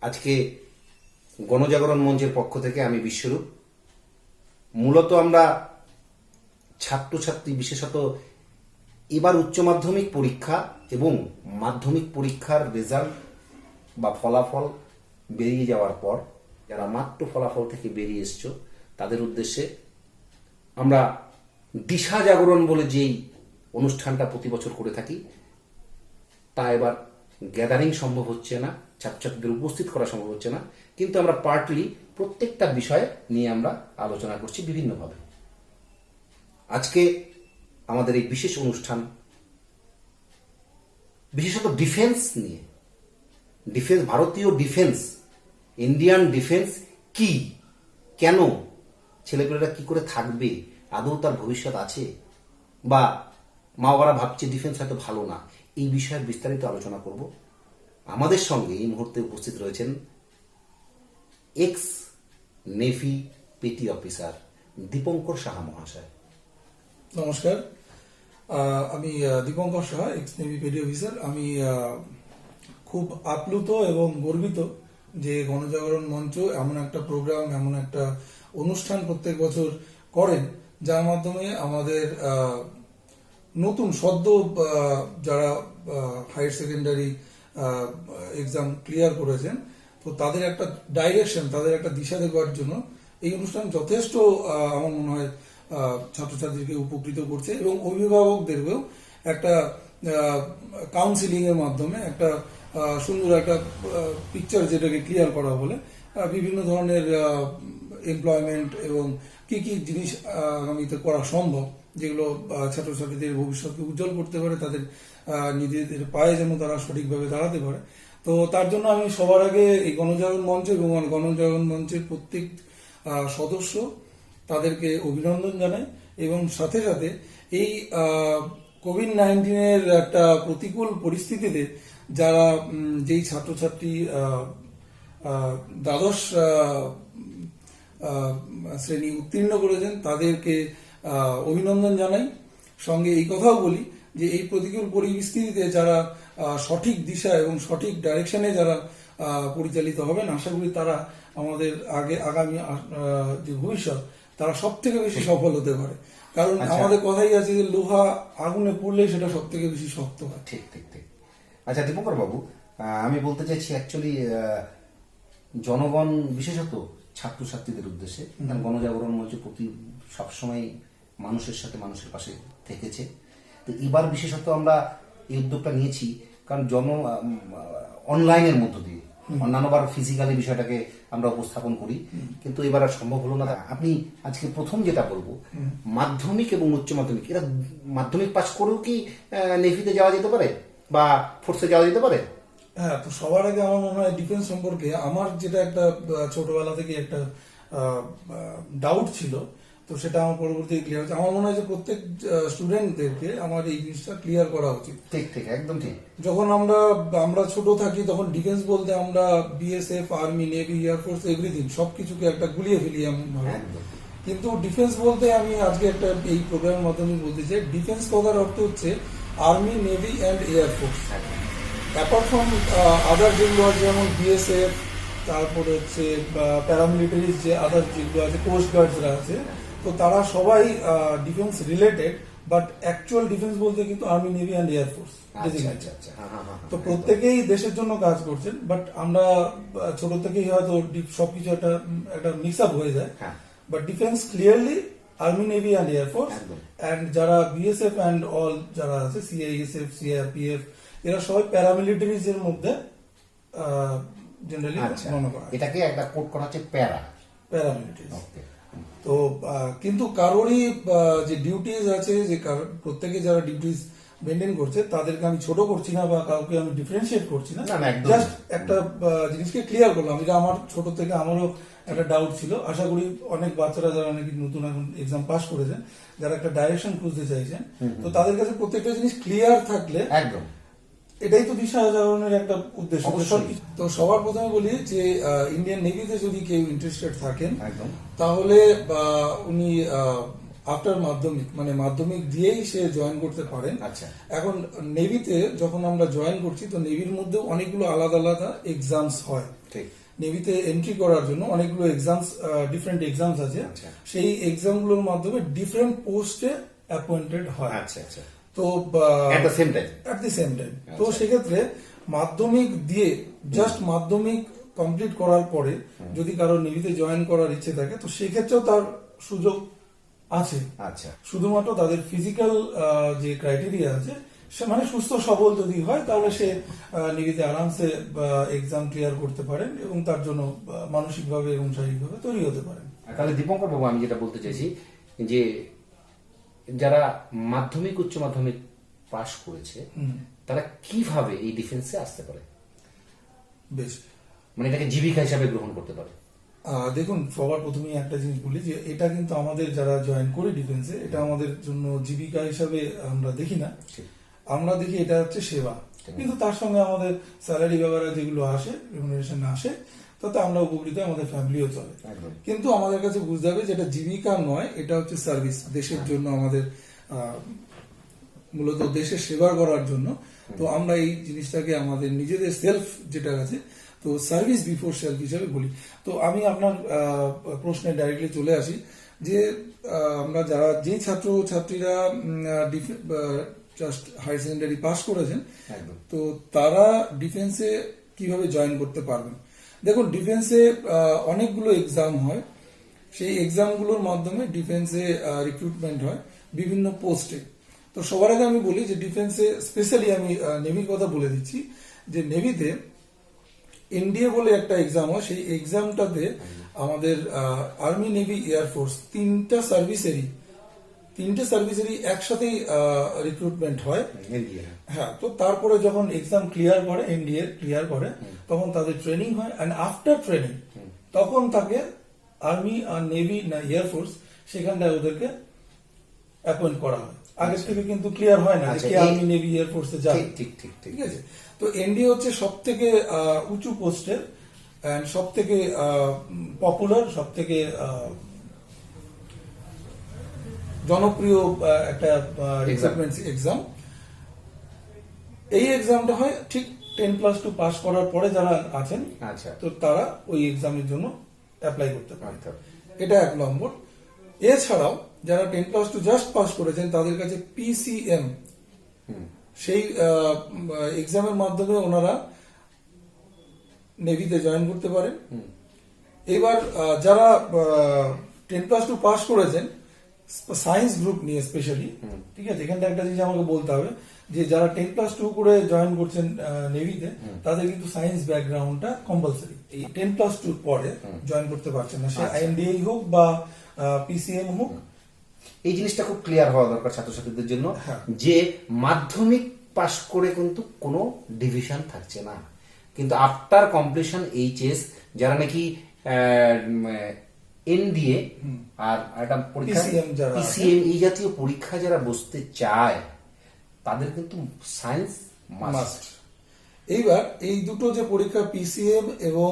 আজকে গণজাগরণ মঞ্চের পক্ষ থেকে আমি বিশ্বরূপ। মূলত আমরা ছাত্রছাত্রী, বিশেষত এবার উচ্চ মাধ্যমিক পরীক্ষা এবং মাধ্যমিক পরীক্ষার রেজাল্ট বা ফলাফল বেরিয়ে যাওয়ার পর যারা মাত্র ফলাফল থেকে বেরিয়ে এসছো তাদের উদ্দেশ্যে আমরা দিশা জাগরণ বলে যেই অনুষ্ঠানটা প্রতি বছর করে থাকি তা এবার গ্যাদারিং সম্ভব হচ্ছে না, ছাত্রছাত্রীদের উপস্থিত করা সম্ভব হচ্ছে না, কিন্তু আমরা পার্টলি প্রত্যেকটা বিষয় নিয়ে আমরা আলোচনা করছি বিভিন্নভাবে। আজকে আমাদের এই বিশেষ অনুষ্ঠান বিশেষত ডিফেন্স নিয়ে। ডিফেন্স, ভারতীয় ডিফেন্স, ইন্ডিয়ান ডিফেন্স কি, কেন, ছেলেপেলেরা কি করে থাকবে, আদৌ তার ভবিষ্যৎ আছে, বা মা বাবারা ভাবছে ডিফেন্স হয়তো ভালো না, এই বিষয়ে বিস্তারিত আলোচনা করব। আমাদের সঙ্গে এই মুহূর্তে উপস্থিত রয়েছেন x navy petty officer Dipankar Saha মহাশয়। নমস্কার, আমি Dipankar Saha, x navy petty officer. আমি খুব আপ্লুত এবং গর্বিত যে গণজাগরণ মঞ্চ এমন একটা প্রোগ্রাম, এমন একটা অনুষ্ঠান প্রত্যেক বছর করেন যার মাধ্যমে আমাদের নতুন সদ্য যারা হায়ার সেকেন্ডারি এক্সাম ক্লিয়ার করেছেন, তো তাদের একটা ডাইরেকশন, তাদের একটা দিশা দেওয়ার জন্য এই অনুষ্ঠান যথেষ্ট আমার মনে হয় ছাত্রছাত্রীকে উপকৃত করছে এবং অভিভাবকদেরকেও একটা কাউন্সিলিং এর মাধ্যমে একটা সুন্দর একটা পিকচার, যেটাকে ক্লিয়ার করা বলে, বিভিন্ন ধরনের এমপ্লয়মেন্ট এবং কি কি জিনিস আগামীতে করা সম্ভব, যেগুলো ছাত্রছাত্রীদের ভবিষ্যৎকে উজ্জ্বল করতে পারে, তাদের নিজেদের পায়ে যেন তারা সঠিকভাবে দাঁড়াতে পারে। তো তার জন্য আমি সবার আগে এই গণজাগরণ মঞ্চ এবং গণজাগরণ মঞ্চের প্রত্যেক সদস্য তাদেরকে অভিনন্দন জানাই এবং সাথে সাথে এই কোভিড-19 একটা প্রতিকূল পরিস্থিতিতে যারা যেই ছাত্রছাত্রী দ্বাদশ শ্রেণী উত্তীর্ণ করেছেন তাদেরকে অভিনন্দন জানাই। সঙ্গে এই কথাও বলি যে এই প্রতিকূল পরিস্থিতিতে যারা সঠিক দিশা এবং সঠিক ডাইরেকশনে যারা পরিচালিত হবেন, আশা করি তারা আমাদের আগামী যে ভবিষ্যৎ তারা সব থেকে বেশি সফল হতে পারে। কারণ আমাদের কথাই আছে যে লোহা আগুনে পড়লে সেটা সব থেকে বেশি শক্ত হয়। ঠিক ঠিক ঠিক। আচ্ছা দীপঙ্কর বাবু, আমি বলতে চাইছি অ্যাকচুয়ালি জনগণ, বিশেষত ছাত্রছাত্রীদের উদ্দেশ্যে, গণজাগরণ মঞ্চ প্রতি সবসময় মানুষের সাথে মানুষের পাশে থেকেছে। তো এবার বিশেষত আমরা এই উদ্যোগটা নিয়েছি কারণ অনলাইনের মধ্য দিয়ে, অন্যান্যবার ফিজিক্যালি বিষয়টাকে আমরা উপস্থাপন করি, কিন্তু এবার আর সম্ভব হলো না। আপনি আজকে প্রথম যেটা বলবো, মাধ্যমিক এবং উচ্চ মাধ্যমিক, এরা মাধ্যমিক পাস করেও কি নেভিতে যাওয়া যেতে পারে বা ফোর্সে যাওয়া যেতে পারে? হ্যাঁ, তো সবার আগে আমার মনে হয় ডিফেন্স সম্পর্কে আমার যেটা একটা ছোটবেলা থেকে একটা ডাউট ছিল, তো সেটা আমার পরবর্তী ক্লিয়ার হচ্ছে। আমার মনে হয় যে প্রত্যেক স্টুডেন্টদেরকে আমার এই জিনিসটা ক্লিয়ার করা উচিত। ঠিক ঠিক, একদম ঠিক। যখন আমরা ছোট থাকি তখন ডিফেন্স বলতে আমরা BSF, army, navy, air force, everything সবকিছুকে একটা গুলিয়ে ফেলি এমন ভাবে। কিন্তু ডিফেন্স বলতে আমি আজকে একটা এই প্রোগ্রামের মাধ্যমে বলতে চাই, ডিফেন্স কথার অর্থ হচ্ছে army, navy and air force. Apart from other যেগুলো আছে যেমন বিএসএফ, তারপরে হচ্ছে প্যারামিলিটারিজ যে আদার যেগুলো আছে, কোস্ট গার্ডসরা আছে, তো তারা সবাই defence related, but actual defence বলতে কিন্তু আর্মি, নেভি অ্যান্ড এয়ারফোর্স। তো প্রত্যেকেই দেশের জন্য কাজ করছেন, বাট আমরা ছোট থেকেই হয়তো সবকিছু একটা মিক্স আপ হয়ে যায়। But defence clearly army, navy and air force, and যারা বিএসএফ অ্যান্ড অল যারা আছে, সিআইএসএফ, সিআরপিএফ, এরা সবাই প্যারামিলিটারিজ এর মধ্যে জেনারেলি মনে করা। এটাকে একটা কোড করা হচ্ছে প্যারামিলিটারিজ। তো কিন্তু কারোরই যে ডিউটিজ আছে, যে প্রত্যেকে যারা ডিউটিজ মেনটেন করছে তাদেরকে আমি ছোট করছি না বা কাউকে আমি ডিফারেন্সিয়েট করছি না, জাস্ট একটা জিনিসকে ক্লিয়ার করলাম। এটা আমার ছোট থেকে আমারও একটা ডাউট ছিল। আশা করি অনেক বাচ্চারা যারা নাকি নতুন এখন এক্সাম পাস করেছেন, যারা একটা ডাইরেকশন খুঁজতে চাইছেন, তো তাদের কাছে প্রত্যেকটা জিনিস ক্লিয়ার থাকলে একদম এটাই তো দিশা জাগরণের একটা উদ্দেশ্য। তো সবার প্রথমে বলি যে ইন্ডিয়ান নেভিতে যদি কেউ ইন্টারেস্টেড থাকেন তাহলে উনি আফটার মাধ্যমিক, মানে মাধ্যমিক দিয়েই সে জয়েন করতে পারেন। এখন নেভিতে যখন আমরা জয়েন করছি, তো নেভির মধ্যে অনেকগুলো আলাদা আলাদা এক্সামস হয়। ঠিক। নেভিতে এন্ট্রি করার জন্য অনেকগুলো এক্সামস, ডিফারেন্ট এক্সামস আছে। আচ্ছা। সেই এক্সামগুলোর মাধ্যমে ডিফারেন্ট পোস্টে অ্যাপয়েন্টেড হয়। আচ্ছা আচ্ছা, তো at the same time. At the same time. তো আচ্ছা। সেক্ষেত্রে মাধ্যমিক দিয়ে জাস্ট মাধ্যমিক কমপ্লিট করার পরে যদি কারো নেভিতে জয়েন করার ইচ্ছে থাকে তো সেক্ষেত্রেও তার সুযোগ আছে। আচ্ছা শুধুমাত্র তাদের ফিজিক্যাল যে ক্রাইটেরিয়া আছে, সে মানে সুস্থ সবল যদি হয় তাহলে সে নেভিতে আরামসে এক্সাম ক্লিয়ার করতে পারেন এবং তার জন্য মানসিকভাবে এবং শারীরিকভাবে তৈরি হতে পারেন। তাহলে দীপঙ্কর বাবু, আমি যেটা বলতে চাইছি যে যারা মাধ্যমিক উচ্চ মাধ্যমিক পাশ করেছে তারা কিভাবে এই ডিফেন্সে আসতে পারে, বেশ, মানে এটাকে জীবিকা হিসাবে গ্রহণ করতে পারে? দেখুন, সবার প্রথমেই একটা জিনিস বলি যে এটা কিন্তু আমাদের যারা জয়েন করি ডিফেন্সে, এটা আমাদের জন্য জীবিকা হিসাবে আমরা দেখি না। ঠিক। আমরা দেখি এটা হচ্ছে সেবা, কিন্তু তার সঙ্গে আমাদের স্যালারি ব্যবহার যেগুলো আসে, রেমুনারেশন আসে, তাতে আমরা উপকৃত, আমাদের ফ্যামিলিও চলে। একদম। কিন্তু আমাদের কাছে বুঝতে হবে যে এটা জীবিকা নয়, এটা হচ্ছে সার্ভিস। দেশের জন্য আমাদের মূলত দেশের সেবা করার জন্য। তো আমরা এই জিনিসটাকে আমাদের নিজেদের সেলফ যেটা আছে, তো সার্ভিস বিফোর সেলফ হিসাবে বলি। তো আমি আপনার প্রশ্নে ডাইরেক্টলি চলে আসি যে আমরা যারা যে ছাত্র ছাত্রীরা জাস্ট হায়ার সেকেন্ডারি পাস করেছেন, একদম। তো তারা ডিফেন্সে কিভাবে জয়েন করতে পারবেন। দেখুন, ডিফেন্সে অনেকগুলো এক্সাম হয়, সেই এক্সামগুলোর মাধ্যমে ডিফেন্সে রিক্রুটমেন্ট হয় বিভিন্ন পোস্টে। তো সবার আগে আমি বলি যে ডিফেন্সে স্পেশালি আমি নেভির কথা বলে দিচ্ছি যে নেভিতে এনডিএ বলে একটা এক্সাম হয়। সেই এক্সামটাতে আমাদের আর্মি, নেভি, এয়ারফোর্স তিনটা সার্ভিসেরই একসাথেই রিক্রুটমেন্ট হয়। হ্যাঁ, তো তারপরে যখন এক্সাম ক্লিয়ার করে, এনডিএ ক্লিয়ার করে, তখন তাদের ট্রেনিং হয়, অ্যান্ড আফটার ট্রেনিং তখন তাকে আর্মি আর নেভি না এয়ারফোর্স সেখানটায় ওদেরকে অ্যাপয়েন্ট করা হয়। আগের থেকে কিন্তু ক্লিয়ার হয় না যে আর্মি, নেভি, এয়ারফোর্সে যায়। ঠিক ঠিক ঠিক ঠিক আছে। তো এনডিএ হচ্ছে সব থেকে উঁচু পোস্টের অ্যান্ড সব থেকে পপুলার, সব থেকে জনপ্রিয় একটা রিক্রুটমেন্ট এক্সাম। এই এক্সামটা হয় ঠিক 10+2 পাস করার পরে যারা আছেন, আচ্ছা, তো তারা ওই এক্সামের জন্য অ্যাপ্লাই করতে পারে। আচ্ছা। এটা 1 নম্বর। এছাড়াও যারা 10+2 জাস্ট পাস করেছেন তাদের কাছে পিসিএম, সেই এক্সামের মাধ্যমে ওনারা নেভিতে জয়েন করতে পারেন। এবার যারা 10+2 পাস করেছেন সায়েন্স গ্রুপ নিয়ে স্পেশালি, ঠিক আছে, এখানটা একটা জিনিস আমাকে বলতে হবে যে যারা 10+2 করে জয়েন করছেন নেভিতে, তাদের কিন্তু সায়েন্স ব্যাকগ্রাউন্ডটা কম্পালসারি। এই 10+2 পরে জয়েন করতে পারছেন না, সে আইএনডিএ হোক বা পিসিএম হোক। এই জিনিসটা খুব ক্লিয়ার হওয়া দরকার ছাত্রছাত্রীদের জন্য যে মাধ্যমিক পাশ করে কিন্তু কোনো ডিভিশন থাকছে না, কিন্তু আফটার কমপ্লিশন এইচএস যারা নাকি এনডিএ আর একটা পরীক্ষা পিসিএম এই জাতীয় পরীক্ষা যারা বসতে চায় তাদের কিন্তু সায়েন্স মাস্ট। এইবার এই দুটো যে পরীক্ষা পিসিএম এবং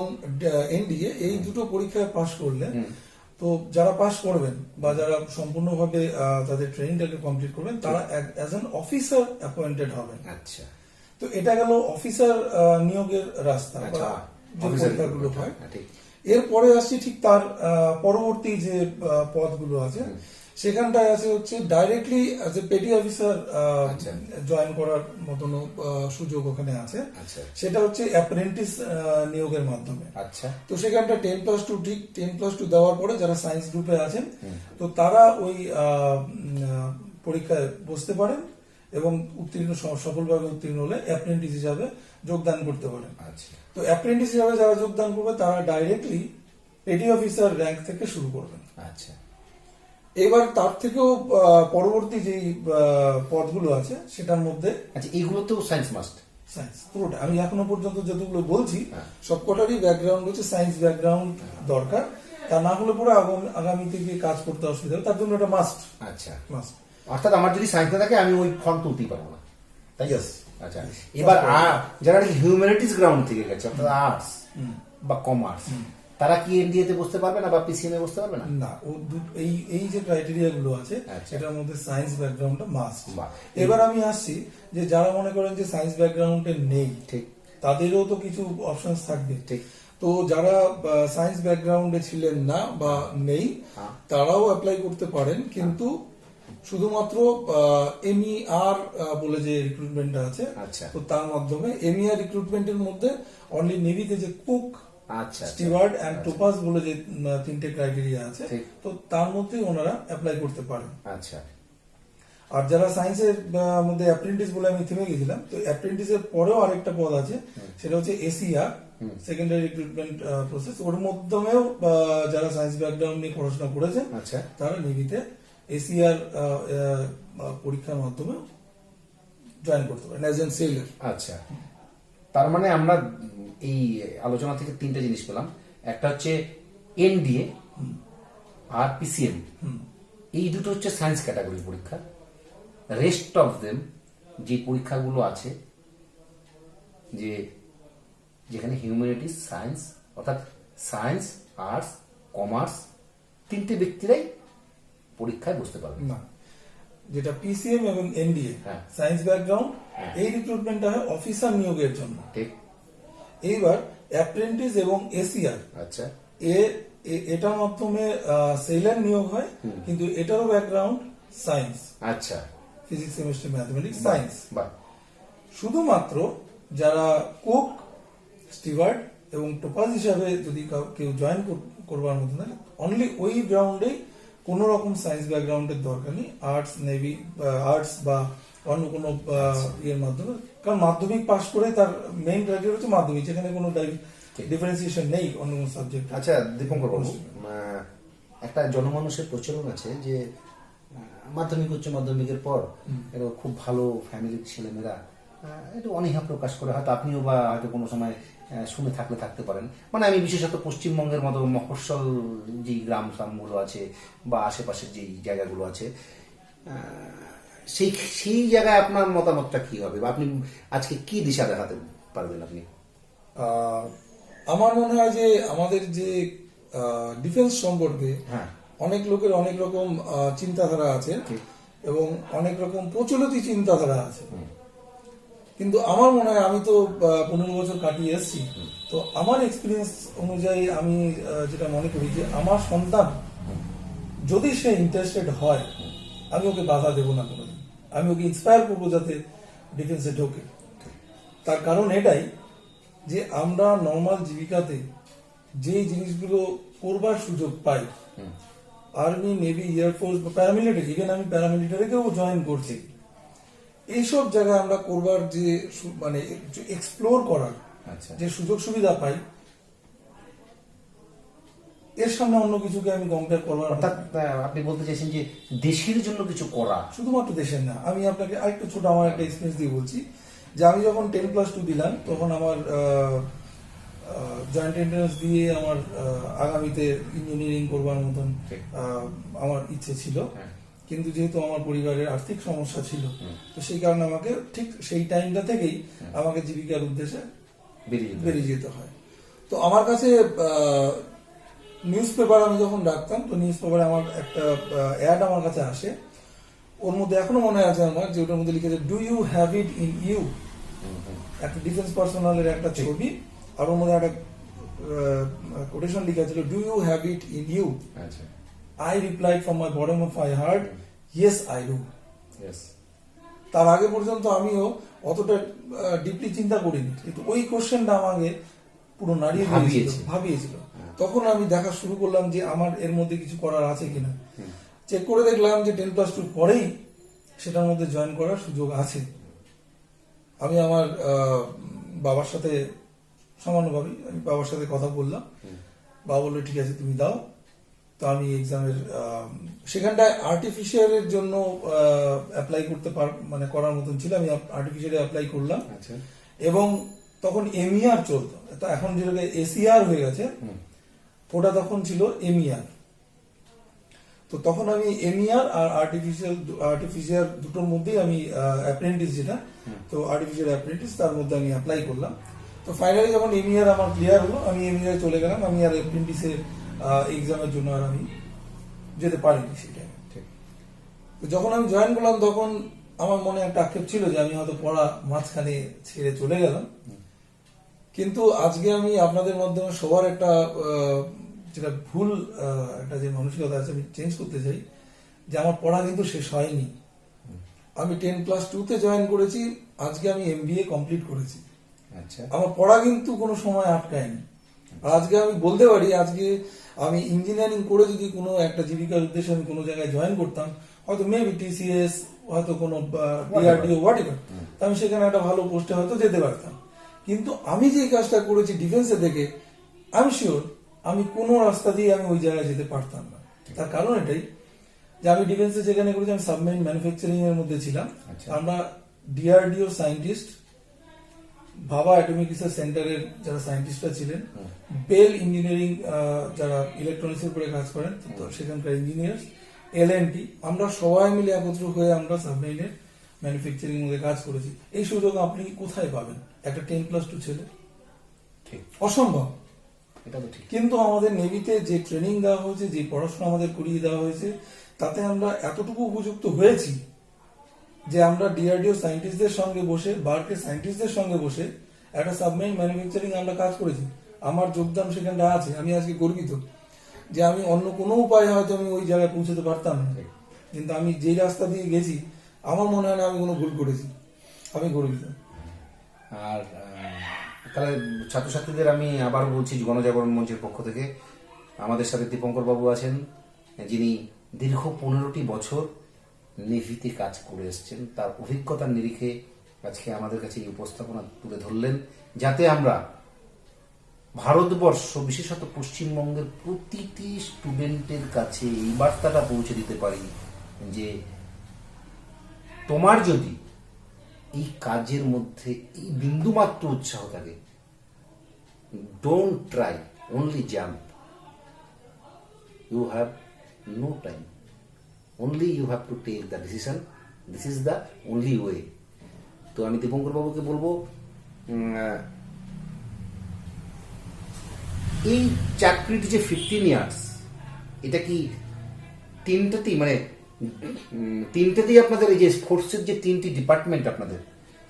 এনডিএ, এই দুটো পরীক্ষায় পাশ করলে, তো যারা পাশ করবেন বা যারা সম্পূর্ণভাবে তাদের ট্রেনিংটাকে কমপ্লিট করবেন, তারা অ্যাজ অ্যান অফিসার অ্যাপয়েন্টেড হবেন। আচ্ছা, তো এটা গেল অফিসার নিয়োগের রাস্তা বা যে পরীক্ষাগুলো হয়। এরপরে আসছি ঠিক তার পরবর্তী যে পদগুলো আছে, সেখানটায় আছে হচ্ছে directly as a petty officer join করার মতন সুযোগ ওখানে আছে। সেটা হচ্ছে অ্যাপ্রেন্টিস নিয়োগের মাধ্যমে। আচ্ছা, তো সেখানটা 10+2 ঠিক 10+2 দেওয়ার পরে যারা সায়েন্স গ্রুপে আছেন, তো তারা ওই পরীক্ষায় বসতে পারেন এবং সফলভাবে উত্তীর্ণ হলে অ্যাপ্রেন্টিস হিসাবে যোগদান করতে পারেন। আচ্ছা, তো অ্যাপ্রেন্টিস হিসাবে যারা যোগদান করবে তারা ডাইরেক্টলি পেটি অফিসার র্যাঙ্ক থেকে শুরু করবেন। আচ্ছা, এবার তার থেকেও পরবর্তী যে পদগুলো আছে সেটার মধ্যে, আচ্ছা, এগুলো তো সায়েন্স মাস্ট। সায়েন্স পুরোটা আমি এখনো পর্যন্ত যতগুলো বলছি সবকটারই ব্যাকগ্রাউন্ড হচ্ছে সায়েন্স ব্যাকগ্রাউন্ড দরকার। তা না হলে পরে আগামীতে গিয়ে কাজ করতে অসুবিধা হবে, তার জন্য এটা মাস্ট। আচ্ছা, মাস্ট। অর্থাৎ আমার যদি সায়েন্স না থাকে আমি ওই ফর্ম তুলতেই পারবো না, তাই? আচ্ছা, এবার যারা হিউম্যানিটিস গ্রাউন্ড থেকে গেছে, অর্থাৎ আর্টস বা কমার্স, তারা কি এনডিএ তে বসতে পারবে না বা পিসিএম এ বসতে পারবে না? না, এই যে ক্রাইটেরিয়া গুলো আছে এটার মধ্যে সায়েন্স ব্যাকগ্রাউন্ডটা মাস্ট। এবার আমি আসছি যে যারা মনে করেন যে সায়েন্স ব্যাকগ্রাউন্ডে নেই, ঠিক, তাদেরও তো কিছু অপশনস থাকবে। ঠিক। তো যারা সায়েন্স ব্যাকগ্রাউন্ডে ছিলেন না বা নেই হ্যাঁ। তারাও অ্যাপ্লাই করতে পারেন, কিন্তু শুধুমাত্র এমইআর বলে যে রিক্রুটমেন্টটা আছে, আচ্ছা। তো তার মাধ্যমে এমইআর রিক্রুটমেন্টের মধ্যে অনলি নেভিতে যে কুক, আচ্ছা, স্টিওয়ার্ড এন্ড টোপাস বলে যে তিনটে ক্রাইটেরিয়া আছে, ঠিক। তো তার মধ্যেই ওনারা অ্যাপ্লাই করতে পারেন। আচ্ছা, আর যারা সায়েন্সের মধ্যে অ্যাপ্রেন্টিস বলে আমি থেমে গেছিলাম, তো অ্যাপ্রেন্টিসের পরেও আরেকটা পদ আছে, সেটা হচ্ছে এসিআর, সেকেন্ডারি রিক্রুটমেন্ট প্রসেস। ওর মাধ্যমেও যারা সায়েন্স ব্যাকগ্রাউন্ড নিয়ে পড়াশোনা করেছেন আচ্ছা, তারা নেভিতে এসিআর পরীক্ষার মাধ্যমে জয়েন করতে পারেন অ্যাজ এন সেলার। আচ্ছা। তার মানে আমরা এই আলোচনা থেকে তিনটা জিনিস পেলাম। একটা হচ্ছে এনডিএ আর পিসিএম, এই দুটো হচ্ছে সায়েন্স ক্যাটাগরির পরীক্ষা। রেস্ট অফ দেম যে পরীক্ষাগুলো আছে, যেখানে হিউম্যানিটিস, সায়েন্স, অর্থাৎ সায়েন্স, আর্টস, কমার্স তিনটে ব্যক্তিরাই পরীক্ষায় বসতে পারবে। না, যেটা পিসিএম এবং এনডিএ হ্যাঁ। সায়েন্স ব্যাকগ্রাউন্ড, হ্যাঁ। এই রিক্রুটমেন্টটা হয় অফিসার নিয়োগের জন্য। ঠিক। এইবার অ্যাপ্রেন্টিস এবং এসিআর, আচ্ছা, এটার মাধ্যমে সেলার নিয়োগ হয়, কিন্তু এটারও ব্যাকগ্রাউন্ড সায়েন্স, আচ্ছা, ফিজিক্স, কেমিস্ট্রি, ম্যাথমেটিক্স, সায়েন্স। বাহ, শুধুমাত্র যারা কুক, স্টিওয়ার্ড এবং টোপাজ হিসাবে যদি কেউ জয়েন করবার মতো থাকে, অনলি ওই গ্রাউন্ডে কোনো রকম সায়েন্স ব্যাকগ্রাউন্ডের দরকার নেই। আর্টস, নেভি, আর্টস বা অন্য কোনো ইয়ের মাধ্যমে, কারণ মাধ্যমিক পাশ করে তার মেইন ক্রাইটেরিয়া হচ্ছে মাধ্যমিক, যেখানে কোনো ডিফারেন্সিয়েশন নেই অন্য কোনো সাবজেক্ট। আচ্ছা দীপঙ্কর বাবু, একটা জনমানুষের প্রচলন আছে যে মাধ্যমিক উচ্চ মাধ্যমিকের পর এটা খুব ভালো ফ্যামিলির ছেলেমেয়েরা একটু অনীহা প্রকাশ করে, হয়তো আপনিও বা হয়তো কোনো সময় শুনে থাকতে পারেন। মানে আমি বিশেষত পশ্চিমবঙ্গের মতো মফস্বল যে গ্রাম গ্রামগুলো আছে বা আশেপাশের যে জায়গাগুলো আছে, সেই জায়গায় আপনার মতামতটা কি হবে, বা আপনি আজকে কি দিশা দেখাতে পারবেন আপনি? আমার মনে হয় যে আমাদের যে ডিফেন্স সম্পর্কে হ্যাঁ, অনেক লোকের অনেক রকম চিন্তাধারা আছে এবং অনেক রকম প্রচলিত চিন্তাধারা আছে, কিন্তু আমার মনে হয়, আমি তো 15 বছর কাটিয়ে এসেছি, তো আমার এক্সপিরিয়েন্স অনুযায়ী আমি যেটা মনে করি যে আমার সন্তান যদি সে ইন্টারেস্টেড হয়, আমি ওকে বাধা দেবো না কোনোদিন, আমি ওকে ইন্সপায়ার করবো যাতে ডিফেন্সে ঢোকে। তার কারণ এটাই যে আমরা নর্মাল জীবিকাতে যে জিনিসগুলো করবার সুযোগ পাই, আর্মি, নেভি, এয়ারফোর্স বা প্যারামিলিটারি, ইভেন আমি প্যারামিলিটারিকেও জয়েন করছি, এইসব জায়গায় আমরা করবার যে মানে এক্সপ্লোর করার আচ্ছা, যে সুযোগ সুবিধা পাই, এর সামনে অন্য কিছুকে আমি কম্পেয়ার করবার, অর্থাৎ আপনি বলতে চাইছেন যে দেশের জন্য কিছু করা, শুধুমাত্র দেশের না। আমি আপনাকে আরেকটু ছোট আমার একটা এক্সপিরিয়েন্স দিয়ে বলছি যে আমি যখন 10+2 দিলাম, তখন আমার জয়েন্ট এন্ট্রান্স দিয়ে আমার আগামীতে ইঞ্জিনিয়ারিং করবার মতন আমার ইচ্ছে ছিল, কিন্তু যেহেতু আমার পরিবারের আর্থিক সমস্যা ছিল, তো সেই কারণে আমাকে ঠিক সেই টাইমটা থেকেই আমাকে জীবিকার উদ্দেশ্যে বেরিয়ে যেতে হয়। তো আমার কাছে নিউজ পেপার আমি যখন রাখতাম, তো নিউজ পেপারে আমার একটা অ্যাড আমার কাছে আসে, ওর মধ্যে এখনো মনে আছে আমার, যে ওটার মধ্যে লিখেছে do you have it in you, একটা ডিফেন্স পার্সোনালের একটা ছবি, আর ওর মধ্যে একটা কোটেশন লিখা ছিল do you have it in you. I replied from my bottom of my heart, yes I do. তার আগে পর্যন্ত আমিও অতটা ডিপলি চিন্তা করিনি, কিন্তু ওই কোশ্চেনটা আমাকে পুরো নাড়িয়ে ভাবিয়েছিল। তখন আমি দেখা শুরু করলাম যে আমার এর মধ্যে কিছু করার আছে কিনা। চেক করে দেখলাম যে 10+2 পরেই সেটার মধ্যে জয়েন করার সুযোগ আছে। আমি আমার বাবার সাথে সামান্যভাবে আমি বাবার সাথে কথা বললাম, বাবা বললো ঠিক আছে তুমি দাও। তো আমি এক্সামের সেখানটায় আর্টিফিশিয়ালের জন্য অ্যাপ্লাই করতে মানে করার মতন ছিল, আমি আর্টিফিশিয়ালে অ্যাপ্লাই করলাম, এবং তখন এমইআর চলতো, তো এখন যেটা এসিআর হয়ে গেছে, ওটা তখন ছিল এমইআর। তো তখন আমি এমইআর আর আর্টিফিশিয়াল দুটোর মধ্যেই আমি অ্যাপ্রেন্টিস, যেটা তো আর্টিফিশিয়াল অ্যাপ্রেন্টিস, তার মধ্যে আমি অ্যাপ্লাই করলাম। তো ফাইনালি যখন এমইআর আমার ক্লিয়ার হলো, আমি এমইআর চলে গেলাম, আমি আর অ্যাপ্রেন্টিসের এক্সামের জন্য আর আমি যেতে পারিনি সেটা। তো যখন আমি জয়েন করলাম, তখন আমার মনে একটা আক্ষেপ ছিল যে আমি হয়তো পড়া মাঝখানে ছেড়ে চলে গেলাম, কিন্তু আজকে আমি আপনাদের মাধ্যমে সবার একটা যেটা ভুল একটা যে মানসিকতা আছে আমি চেঞ্জ করতে চাই, যে আমার পড়া কিন্তু শেষ হয়নি। আমি 10+2 জয়েন করেছি, আজকে আমি MBA কমপ্লিট করেছি। আচ্ছা, আমার পড়া কিন্তু কোনো সময় আটকায়নি। আর আজকে আমি বলতে পারি, আজকে আমি ইঞ্জিনিয়ারিং করে যদি কোনো একটা জীবিকার উদ্দেশ্যে আমি কোনো জায়গায় জয়েন করতাম, হয়তো মেবি TCS, হয়তো কোনো DRDO, হোয়াটএভার, আমি সেখানে একটা ভালো পোস্টে হয়তো যেতে পারতাম। কিন্তু আমি যে কাজটা করেছি ডিফেন্সে থেকে, আমি শিওর আমি কোনো রাস্তা দিয়ে আমি ওই জায়গায় যেতে পারতাম না। তার কারণ এটাই যে আমি ডিফেন্সে যেখানে করেছি, আমি সাবমেরিন ম্যানুফ্যাকচারিং এর মধ্যে ছিলাম। আচ্ছা। আমরা DRDO সায়েন্টিস্ট, ভাবা অ্যাটমিক রিসার্চ সেন্টারের যারা সায়েন্টিস্টরা ছিলেন, বেল ইঞ্জিনিয়ারিং যারা ইলেকট্রনিক্স এর উপরে কাজ করেন, তো সেখানকার ইঞ্জিনিয়ার, L&T, আমরা সবাই মিলে একত্র হয়ে আমরা সাবমেরিনের ম্যানুফ্যাকচারিং মধ্যে কাজ করেছি। এই সুযোগ আপনি কোথায় পাবেন একটা 10+2 ছেলে? ঠিক, অসম্ভব। এটা তো ঠিক। কিন্তু আমাদের নেভিতে যে ট্রেনিং দেওয়া হয়েছে, যে পড়াশোনা আমাদের করিয়ে দেওয়া হয়েছে, তাতে আমরা এতটুকু উপযুক্ত হয়েছি যে আমরা DRDO সায়েন্টিস্টদের সঙ্গে বসে, বার্কের সায়েন্টিস্টদের সঙ্গে বসে একটা সাবমেরিন ম্যানুফ্যাকচারিং আমরা কাজ করেছি। আমার যোগদান সেখানটা আছে। আমি আজকে গর্বিত যে আমি অন্য কোনো উপায়ে হয়তো আমি ওই জায়গায় পৌঁছতে পারতাম না, কিন্তু আমি যেই রাস্তা দিয়ে গেছি আমার মনে হয় না আমি কোনো ভুল করেছি। আমি গর্বিত। আর তাহলে ছাত্রছাত্রীদের আমি আবার বলছি, গণজাগরণ মঞ্চের পক্ষ থেকে আমাদের সাথে দীপঙ্কর বাবু আছেন, যিনি দীর্ঘ 15টি বছর নেভিতে কাজ করে এসেছেন। তার অভিজ্ঞতার নিরিখে আজকে আমাদের কাছে এই উপস্থাপনা তুলে ধরলেন, যাতে আমরা ভারতবর্ষ, বিশেষত পশ্চিমবঙ্গের প্রতিটি স্টুডেন্টের কাছে এই বার্তাটা পৌঁছে দিতে পারি যে তোমার যদি এই কাজের মধ্যে এই বিন্দুমাত্র উৎসাহ থাকে, don't try, only jump. You have no time, only you have to take the decision, this is the only way. তো আমি দীপঙ্কর বাবুকে বলবো, এই চাকরির যে 15 ইয়ার্স, এটা কি তিনটাতেই, মানে তিনটাতেই আপনাদের এই যে ফোর্সের যে 3টি ডিপার্টমেন্ট আপনাদের,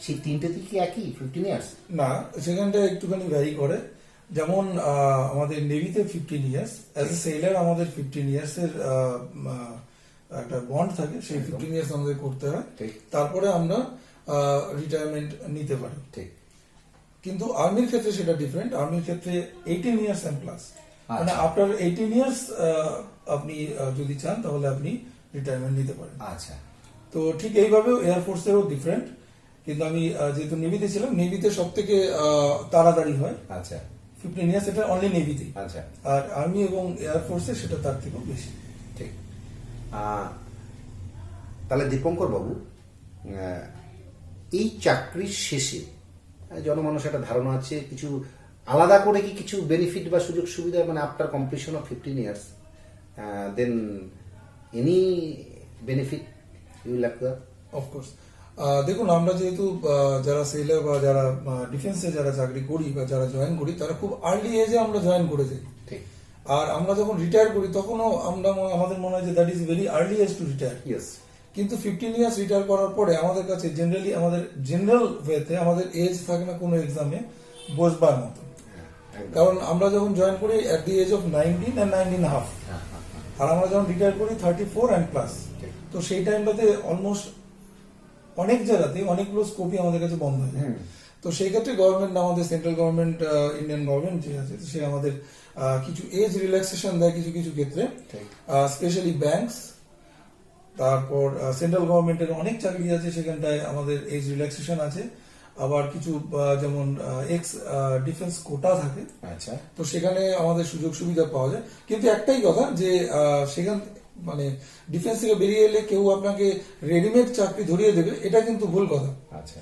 সেই তিনটাতেই কি একই 15 ইয়ার্স? না, সেখানটা একটুখানি ভ্যারি করে। যেমন আমাদের নেভিতে 15 ইয়ার্স, অ্যাজ এ সেলার আমাদের 15 ইয়ার্স এর একটা বন্ড থাকে, সেই 15 ইয়ার্স আমাদের করতে হয়। ঠিক। তারপরে আমরা রিটায়ারমেন্ট নিতে পারি। ঠিক। কিন্তু আর্মির ক্ষেত্রে সেটা ডিফারেন্ট। আর্মির ক্ষেত্রে 18 ইয়ার্স এন্ড প্লাস, মানে আচ্ছা। আফটার 18 ইয়ার্স আপনি যদি চান তাহলে আপনি রিটায়ারমেন্ট নিতে পারেন। আচ্ছা, তো ঠিক এইভাবেও এয়ারফোর্সেরও ডিফারেন্ট। কিন্তু আমি যেহেতু নেভিতে ছিলাম, নেভিতে সব থেকে তাড়াতাড়ি হয় আচ্ছা, 15 ইয়ার্স, এটা অনলি নেভিতে। আচ্ছা, আর আর্মি এবং এয়ারফোর্সে সেটা তার থেকেও বেশি। ঠিক। তাহলে দীপঙ্কর বাবু, এই চাকরির শেষে জনমানুষ একটা ধারণা আছে, কিছু আলাদা করে কি কিছু বেনিফিট বা সুযোগ সুবিধা, মানে after completion of 15 years then any benefit you like that? Of course, দেখুন, আমরা যেহেতু যারা সেলার বা যারা ডিফেন্সে যারা চাকরি করি বা যারা জয়েন করি, তারা খুব আর্লি এজে আমরা জয়েন করে যাই। ঠিক। আর আমরা যখন রিটায়ার করি তখনও আমাদের মনে হয় যে that is very early age to retire. Yes. কিন্তু 15 ইয়ার্স রিটায়ার করার পরে আমাদের কাছে জেনারেলি, আমাদের জেনারেল ওয়েতে আমাদের এজ থাকে না কোনো এক্সামে বসবার মতো। কারণ আমরা যখন জয়েন করি at the age of 19 and 19.5, আর আমরা যখন রিটায়ার করি 34 and প্লাস। তো সেই টাইমটাতে অলমোস্ট অনেক জায়গাতে অনেকগুলো স্কোপই আমাদের কাছে বন্ধ হয়ে যায়। তো সেই ক্ষেত্রে গভর্নমেন্ট, আমাদের সেন্ট্রাল গভর্নমেন্ট, ইন্ডিয়ান গভর্নমেন্ট যে আছে, সে আমাদের কিছু এজ রিল্যাক্সেশন দেয় কিছু কিছু ক্ষেত্রে, স্পেশালি ব্যাংকস। তারপর সেন্ট্রাল গভর্নমেন্টের অনেক চাকরি আছে, সেখানটায় আমাদের এজ রিল্যাক্সেশন আছে। আবার কিছু যেমন এক্স ডিফেন্স কোটা থাকে, আচ্ছা, তো সেখানে আমাদের সুযোগ সুবিধা পাওয়া যায়। কিন্তু একটাই কথা যে সেখান মানে ডিফেন্স থেকে বেরিয়ে এলে কেউ আপনাকে রেডিমেড চাকরি ধরিয়ে দেবে, এটা কিন্তু ভুল কথা। আচ্ছা,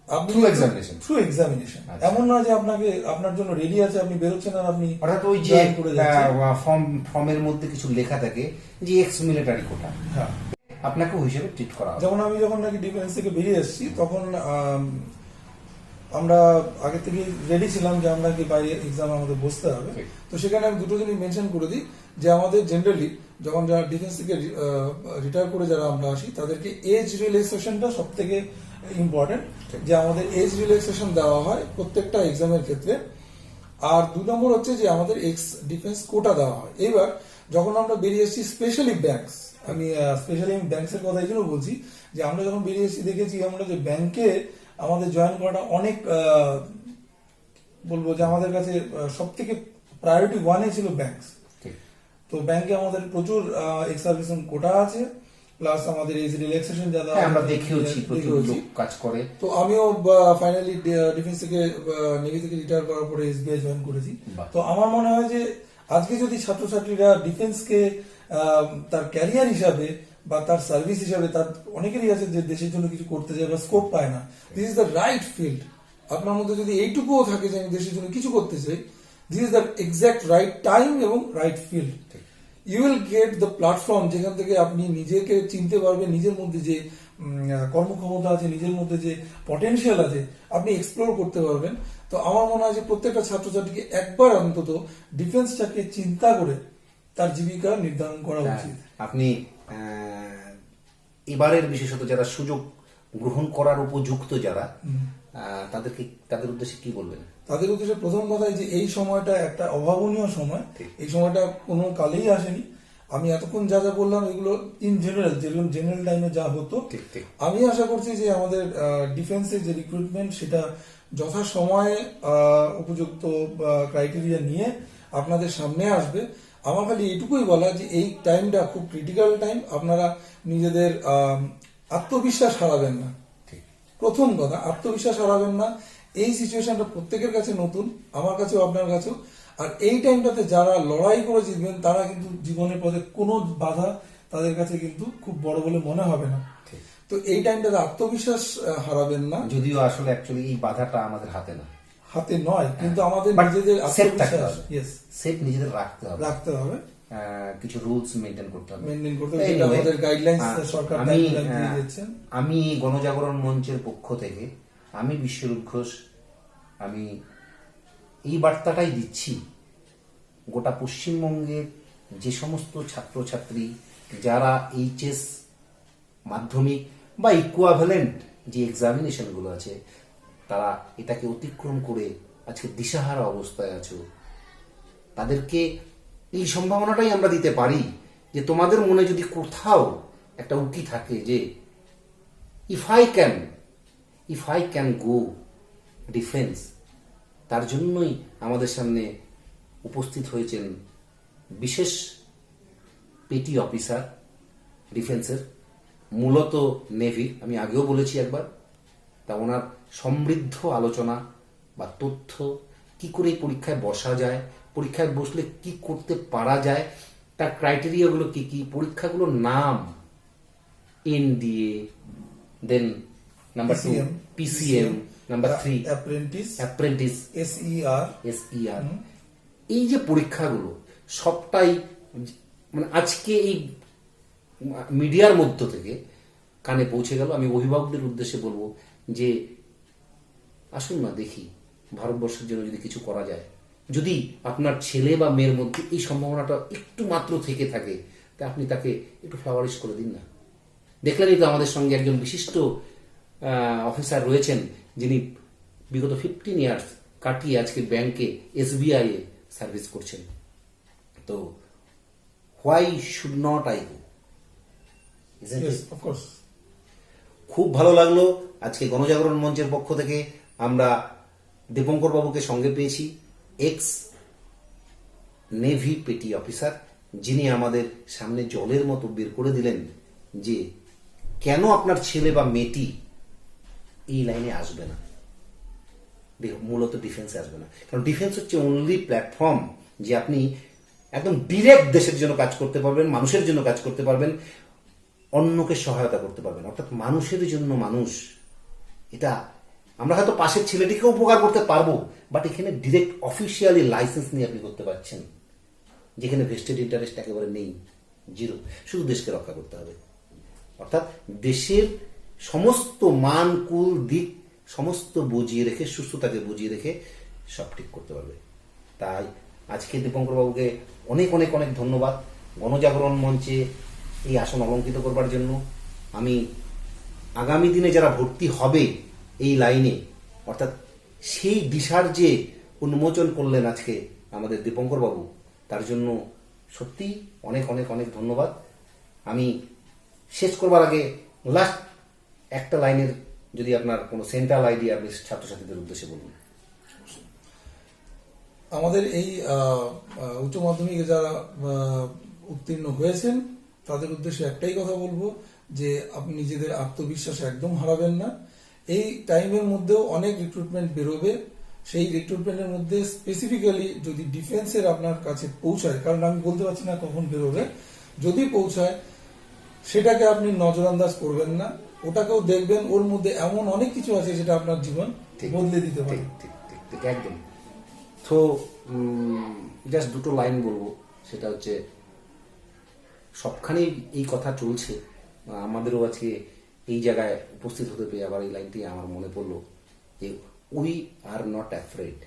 আপনি Through examination. থ্রু এক্সামিনেশন, আচ্ছা। এমন না যে আপনাকে আপনার জন্য রেডি আছে, আপনি বেরোচ্ছেন আর আপনি অর্থাৎ ওই যে join করে যাচ্ছেন। ফর্মের মধ্যে কিছু লেখা থাকে যে এক্স মিলিটারি কোটা, হ্যাঁ, আপনাকে ওই হিসেবে ট্রিট করা হবে। যেমন আমি যখন নাকি ডিফেন্স থেকে বেরিয়ে এসেছি, তখন আমরা আগে থেকে রেডি ছিলাম যে আমরা কি বাইরে এক্সাম আমাদের বসতে হবে। ঠিক। তো সেখানে আমি দুটো জিনিস মেনশন করে দিই যে আমাদের জেনারেলি যখন যারা ডিফেন্স থেকে রিটায়ার করে যারা আমরা আসি, তাদেরকে এজ রিল্যাক্সেশনটা সব থেকে ইম্পর্টেন্ট। যে আমাদের এজ রিল্যাক্সেশন দেওয়া হয় প্রত্যেকটা এক্সামের ক্ষেত্রে। আর 2 নম্বর হচ্ছে যে আমাদের এক্স ডিফেন্স কোটা দেওয়া হয়। এবার যখন আমরা বেরিয়ে এসেছি স্পেশালি ব্যাংকস, আমি স্পেশালি ব্যাংকসের কথা এই জন্য বলছি যে আমরা যখন বেরিয়ে এসেছি দেখেছি আমরা যে ব্যাংকে আমাদের জয়েন করাটা অনেক বলবো যে আমাদের কাছে সব থেকে প্রায়োরিটি ওয়ানে ছিল ব্যাংকস। তো ব্যাংকে আমাদের প্রচুর এক্স সার্ভিসিং কোটা আছে, প্লাস আমাদের এই রিল্যাক্সেশন যারা আমরা দেখেওছি প্রচুর লোক কাজ করে। তো আমিও ফাইনালি ডিফেন্স থেকে নেভি থেকে রিটায়ার করার পরে এসবিআই জয়েন করেছি। তো আমার মনে হয় যে আজকে যদি ছাত্রছাত্রীরা ডিফেন্সকে তার ক্যারিয়ার হিসাবে বা তার সার্ভিস হিসাবে, তার অনেকেরই আছে যে দেশের জন্য কিছু করতে যায় বা স্কোপ পায় না, this is the right field. আপনার মধ্যে যদি এইটুকুও থাকে যে আমি দেশের জন্য কিছু করতে চাই, this is the exact right time এবং right field. You will get the platform যেখান থেকে আপনি নিজেকে চিনতে পারবেন, নিজের মধ্যে যে কর্মক্ষমতা আছে, নিজের মধ্যে যে পটেনশিয়াল আছে আপনি এক্সপ্লোর করতে পারবেন। তো আমার মনে হয় যে প্রত্যেকটা ছাত্রছাত্রীকে একবার অন্তত ডিফেন্সটাকে চিন্তা করে তার জীবিকা নির্ধারণ করা উচিত। আপনি এবারের বিশেষত যারা সুযোগ গ্রহণ করার উপযুক্ত যারা, তাদের উদ্দেশ্যে কি বলবেন? তাদের উদ্দেশ্যে প্রথম কথাই যে এই সময়টা একটা অভাবনীয় সময়, এই সময়টা কোনো কালেই আসেনি। আমি এতক্ষণ যা যা বললাম এগুলো ইন জেনারেল, যেগুলো জেনারেল টাইমে যা হতো, আমি আশা করছি যে আমাদের ডিফেন্সের যে রিক্রুটমেন্ট সেটা যথাসময়ে উপযুক্ত ক্রাইটেরিয়া নিয়ে আপনাদের সামনে আসবে। আমার খালি এটুকুই বলা যে এই টাইমটা খুব ক্রিটিক্যাল টাইম, আপনারা নিজেদের আত্মবিশ্বাস হারাবেন না। প্রথম কথা, আত্মবিশ্বাস হারাবেন না। এই সিচুয়েশনটা প্রত্যেকের কাছে নতুন, আমার কাছেও আপনার কাছেও। আর এই টাইমটাতে যারা লড়াই করে জিতবেন তারা কিন্তু জীবনের পথে কোনো বাধা তাদের কাছে কিন্তু খুব বড় বলে মনে হবে না। তো এই টাইমটাতে আত্মবিশ্বাস হারাবেন না। যদিও আসলে অ্যাকচুয়ালি এই বাধাটা আমাদের হাতে না, হাতে নয়, কিন্তু আমাদের নিজেদের আত্মবিশ্বাস সেফ নিজেদের রাখতে হবে। কিছু রুলস মেনটেন করতে হবে। আমাদের গাইডলাইন্স সরকার গাইডলাইন দিয়ে দিচ্ছেন। আমি গণজাগরণ মঞ্চের পক্ষ থেকে আমি বিশ্বরূপ ঘোষ, আমি এই বার্তাটাই দিচ্ছি গোটা পশ্চিমবঙ্গের যে সমস্ত ছাত্রছাত্রী যারা এইচএস, মাধ্যমিক বা ইকুইভ্যালেন্ট যে এক্সামিনেশনগুলো আছে তারা এটাকে অতিক্রম করে আজকে দিশাহারা অবস্থায় আছো, তাদেরকে এই সম্ভাবনাটাই আমরা দিতে পারি যে তোমাদের মনে যদি কোথাও একটা উকি থাকে যে if I can go defence, তার জন্যই আমাদের সামনে উপস্থিত হয়েছেন বিশেষ পেটি অফিসার ডিফেন্সের, মূলত নেভি। আমি আগেও বলেছি একবার, তা ওনার সমৃদ্ধ আলোচনা বা তথ্য, কি করে এই পরীক্ষায় বসা যায়, পরীক্ষায় বসলে কি করতে পারা যায়, তার ক্রাইটেরিয়াগুলো কি কি, পরীক্ষাগুলোর নাম, NDA, then number 2 PCM, number 3 apprentice, SER. এই যে পরীক্ষাগুলো সবটাই মানে আজকে এই মিডিয়ার মধ্য থেকে কানে পৌঁছে গেল। আমি অভিভাবকদের উদ্দেশ্যে বলবো যে আসুন না দেখি ভারতবর্ষের জন্য যদি কিছু করা যায়। যদি আপনার ছেলে বা মেয়ের মধ্যে এই সম্ভাবনাটা একটু মাত্র থেকে থাকে তা আপনি তাকে একটু ফ্লাওয়ারিশ করে দিন না। দেখলেনই তো আমাদের সঙ্গে একজন বিশিষ্ট অফিসার রয়েছেন যিনি বিগত 15 ইয়ার্স কাটিয়ে আজকে ব্যাংকে, এসবিআই এ সার্ভিস করছেন। তো why should not I go? খুব ভালো লাগলো। আজকে গণজাগরণ মঞ্চের পক্ষ থেকে আমরা দীপঙ্কর বাবুকে সঙ্গে পেয়েছি, এক্স নেভি পেটি অফিসার, যিনি আমাদের সামনে জলের মতো বের করে দিলেন যে কেন আপনার ছেলে বা মেয়েটি এই লাইনে আসবে না, মূলত ডিফেন্সে আসবে না। কারণ ডিফেন্স হচ্ছে অনলি প্ল্যাটফর্ম যে আপনি একদম ডিরেক্ট দেশের জন্য কাজ করতে পারবেন, মানুষের জন্য কাজ করতে পারবেন, অন্যকে সহায়তা করতে পারবেন, অর্থাৎ মানুষের জন্য মানুষ। এটা আমরা হয়তো পাশের ছেলেটিকে উপকার করতে পারবো, বাট এখানে ডিরেক্ট অফিসিয়ালি লাইসেন্স নিয়ে আপনি করতে পারছেন, যেখানে ভেস্টেড ইন্টারেস্ট একেবারে নেই, জিরো। শুধু দেশকে রক্ষা করতে হবে, অর্থাৎ দেশের সমস্ত মান কুল দিক সমস্ত বুঝিয়ে রেখে, সুস্থতাকে বুঝিয়ে রেখে সব ঠিক করতে পারবে। তাই আজকে দীপঙ্কর বাবুকে অনেক অনেক অনেক ধন্যবাদ গণজাগরণ মঞ্চে এই আসন অলঙ্কৃত করবার জন্য। আমি আগামী দিনে যারা ভর্তি হবে এই লাইনে, অর্থাৎ সেই দিশার যে উন্মোচন করলেন আজকে আমাদের দীপঙ্কর বাবু, তার জন্য সত্যি অনেক অনেক অনেক ধন্যবাদ। আমি শেষ করবার আগে লাস্ট একটা লাইনের যদি আপনার কোনো সেন্ট্রাল আইডিয়া আপনি ছাত্রছাত্রীদের উদ্দেশ্যে বলুন। আমাদের এই উচ্চ মাধ্যমিকে যারা উত্তীর্ণ হয়েছেন তাদের উদ্দেশ্যে একটাই কথা বলবো যে আপনি নিজেদের আত্মবিশ্বাস একদম হারাবেন না। এই টাইমের মধ্যেও অনেক রিক্রুটমেন্ট বেরোবে, সেই রিক্রুটমেন্টের মধ্যে স্পেসিফিক্যালি যদি ডিফেন্সের আপনার কাছে পৌঁছায়, কারণ আমি বলতে পারছি না কখন বেরোবে, যদি পৌঁছায় সেটাকে আপনি নজরআন্দাজ করবেন না, ওটাকেও দেখবেন, ওর মধ্যে এমন অনেক কিছু আছে যেটা আপনার জীবন ঠিক, বদলে দিতে পারে। ঠিক ঠিক ঠিক ঠিক একদম। তো জাস্ট দুটো লাইন বলবো, সেটা হচ্ছে সবখানেই এই কথা চলছে, আমাদেরও আজকে এই জায়গায় উপস্থিত হতে পেরে আবার এই লাইনটি আমার মনে পড়লো যে we are not afraid,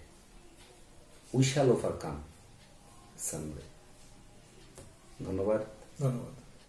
we shall overcome someday. ধন্যবাদ। ধন্যবাদ।